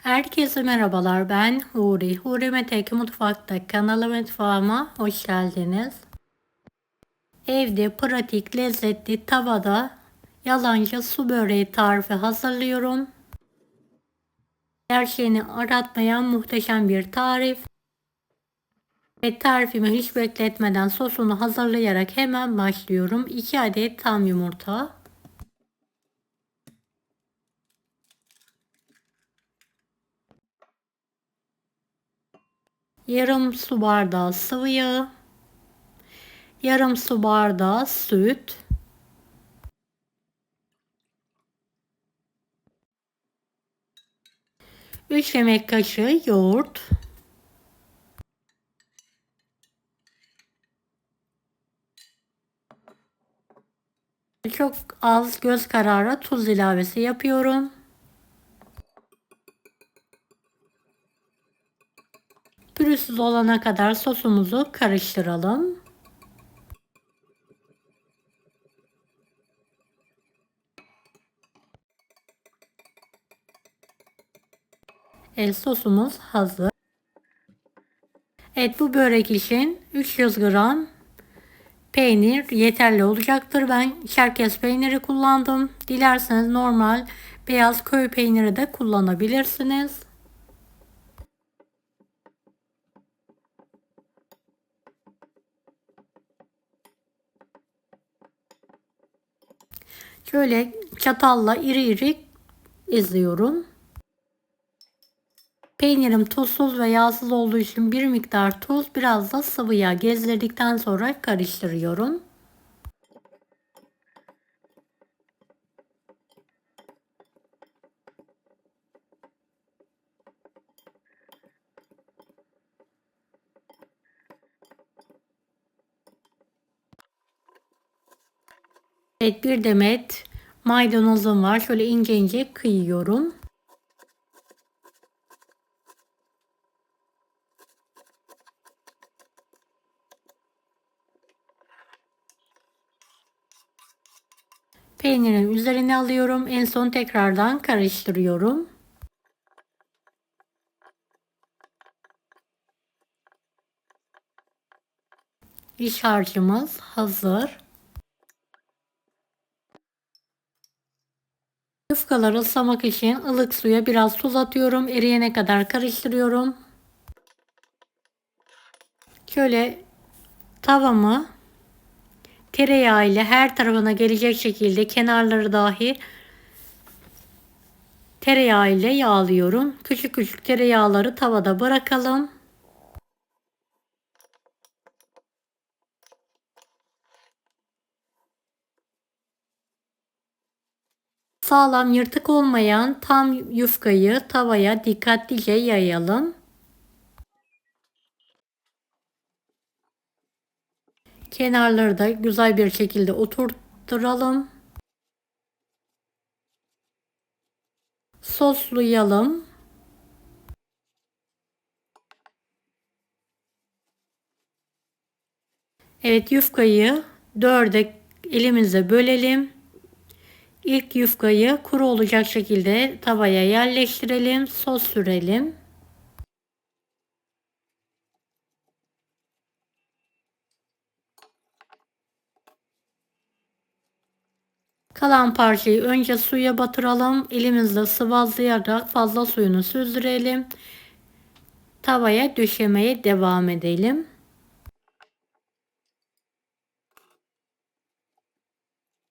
Herkese merhabalar, ben Huri. Huri Metek Mutfak'ta mutfağıma hoş geldiniz. Evde pratik, lezzetli tavada yalancı su böreği tarifi hazırlıyorum. Gerçeğini aratmayan muhteşem bir tarif. Ve tarifimi hiç bekletmeden sosunu hazırlayarak hemen başlıyorum. 2 adet tam yumurta. Yarım su bardağı sıvı yağ. Yarım su bardağı süt. 3 yemek kaşığı yoğurt. Çok az göz kararı tuz ilavesi yapıyorum. Pürüzsüz olana kadar sosumuzu karıştıralım. Sosumuz hazır. Evet, bu börek için 300 gram peynir yeterli olacaktır. Ben Çerkez peyniri kullandım. Dilerseniz normal beyaz köy peyniri de kullanabilirsiniz. Şöyle çatalla iri iri eziyorum. Peynirim tuzsuz ve yağsız olduğu için bir miktar tuz, biraz da sıvı yağ gezdirdikten sonra karıştırıyorum. Evet, bir demet maydanozum var. Şöyle ince ince kıyıyorum. Peynirin üzerine alıyorum. En son tekrardan karıştırıyorum. İç harcımız hazır. Yufkaları ıslamak için ılık suya biraz tuz atıyorum. Eriyene kadar karıştırıyorum. Şöyle tavamı tereyağı ile her tarafına gelecek şekilde kenarları dahi tereyağı ile yağlıyorum. Küçük küçük tereyağları tavada bırakalım. Sağlam, yırtık olmayan tam yufkayı tavaya dikkatlice yayalım. Kenarları da güzel bir şekilde oturtturalım. Soslayalım. Evet, yufkayı dörde elimizle bölelim. İlk yufkayı kuru olacak şekilde tavaya yerleştirelim. Sos sürelim. Kalan parçayı önce suya batıralım. Elimizle sıvazlayarak fazla suyunu süzdürelim. Tavaya döşemeye devam edelim.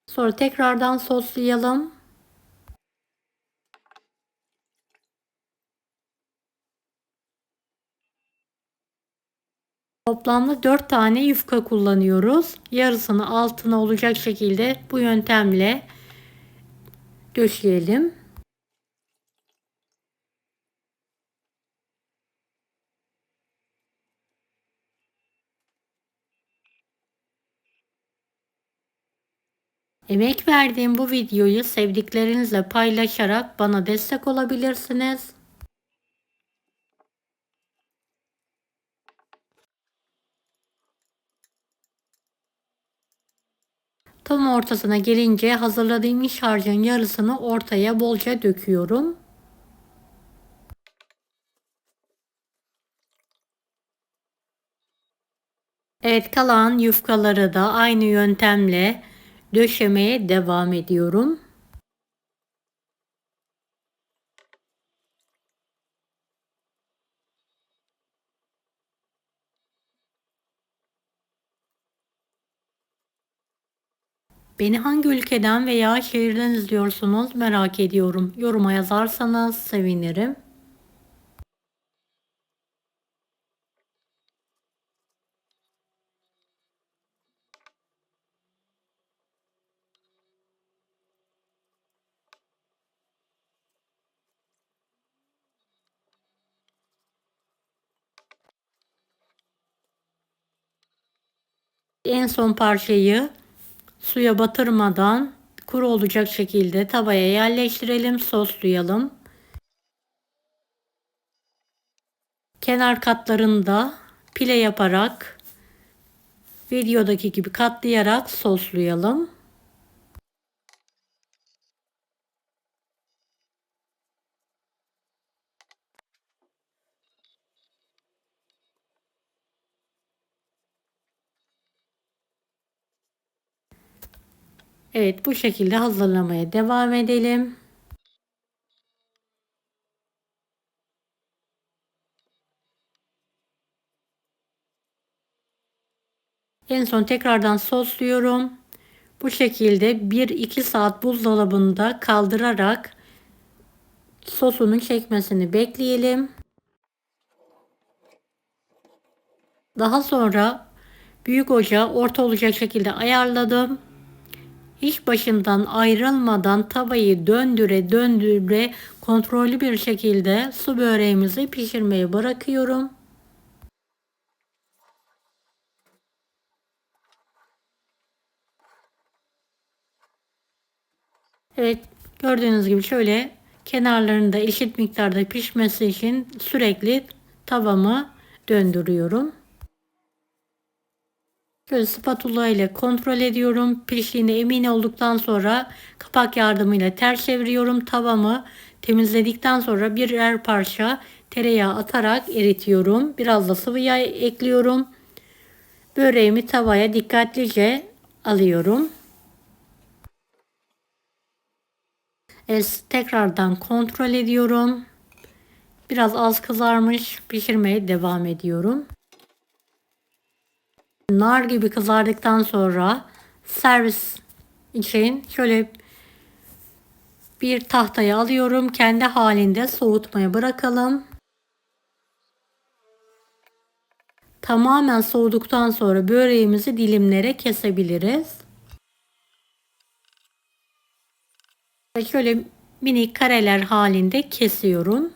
Sonra tekrardan soslayalım. Toplamda 4 tane yufka kullanıyoruz. Yarısını altına olacak şekilde bu yöntemle döşeyelim. Emek verdiğim bu videoyu sevdiklerinizle paylaşarak bana destek olabilirsiniz. Tam ortasına gelince hazırladığım iç harcın yarısını ortaya bolca döküyorum. Evet, kalan yufkaları da aynı yöntemle döşemeye devam ediyorum. Beni hangi ülkeden veya şehirden izliyorsunuz merak ediyorum. Yoruma yazarsanız sevinirim. En son parçayı suya batırmadan kuru olacak şekilde tavaya yerleştirelim, soslayalım. Kenar katlarını da pile yaparak videodaki gibi katlayarak soslayalım. Evet, bu şekilde hazırlamaya devam edelim. En son tekrardan sosluyorum. Bu şekilde 1-2 saat buzdolabında kaldırarak sosunun çekmesini bekleyelim. Daha sonra büyük ocağı orta olacak şekilde ayarladım. Hiç başından ayrılmadan tavayı döndüre döndüre kontrollü bir şekilde su böreğimizi pişirmeye bırakıyorum. Evet, gördüğünüz gibi şöyle kenarlarında eşit miktarda pişmesi için sürekli tavamı döndürüyorum. Şöyle spatula ile kontrol ediyorum. Piştiğine emin olduktan sonra kapak yardımıyla ters çeviriyorum. Tavamı temizledikten sonra birer parça tereyağı atarak eritiyorum. Biraz da sıvı yağ ekliyorum. Böreğimi tavaya dikkatlice alıyorum. Tekrardan kontrol ediyorum. Biraz az kızarmış, pişirmeye devam ediyorum. Nar gibi kızardıktan sonra servis için şöyle bir tahtaya alıyorum. Kendi halinde soğutmaya bırakalım. Tamamen soğuduktan sonra böreğimizi dilimlere kesebiliriz. Ve şöyle minik kareler halinde kesiyorum.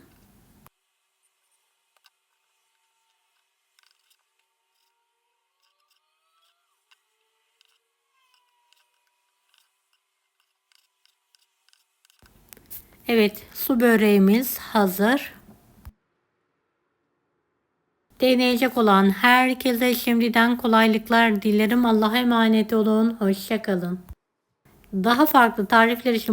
Evet, su böreğimiz hazır. Deneyecek olan herkese şimdiden kolaylıklar dilerim. Allah'a emanet olun. Hoşça kalın. Daha farklı tarifler için